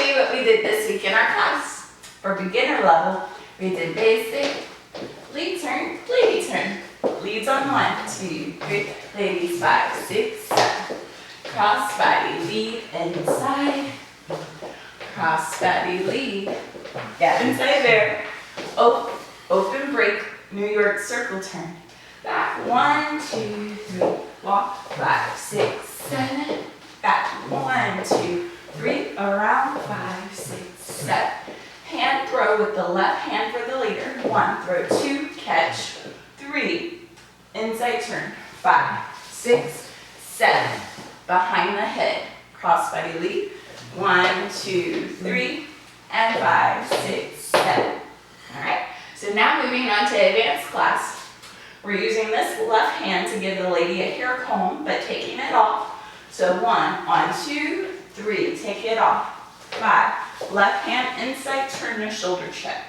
show you what we did this week in our class. For beginner level, we did basic, lead turn, lady turn. Leads on 1, 2, 3, ladies 5, 6, 7. Cross body, lead, inside. Cross body, lead. Get inside there. Open break, New York circle turn. Back 1, 2, 3. Walk 5, 6, 7. Back 1, 2, 3. Around 5, 6, 7. Hand throw with the left hand for the leader. 1, throw 2, catch 3. Inside turn. 5, 6, 7. Behind the head. Cross body lead. 1, 2, 3, and 5, 6, 7. All right. So now moving on to advanced class. We're using this left hand to give the lady a hair comb, but taking it off. So 1, 2, 3, take it off. 5, left hand inside, turn the shoulder check.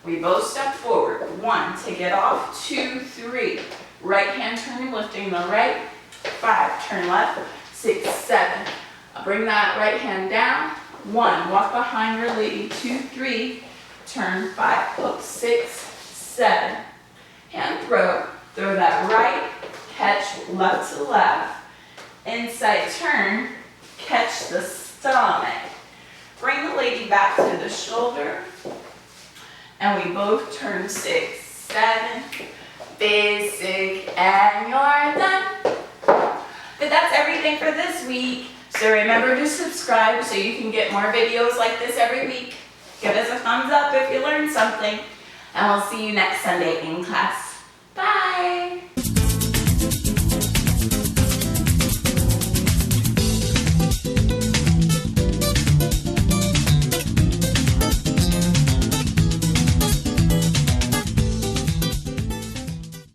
We both step forward. 1, take it off. 2, 3, right hand turn, lifting the right. 5, turn left. 6, 7. I'll bring that right hand down. 1, walk behind your lady. 2, 3, turn 5, hook 6, 7. Hand throw that right, catch left to left. Inside turn, catch the stomach. Bring the lady back to the shoulder. And we both turn 6, 7. Basic, and you're done. But that's everything for this week. So remember to subscribe so you can get more videos like this every week. Give us a thumbs up if you learned something. And we'll see you next Sunday in class.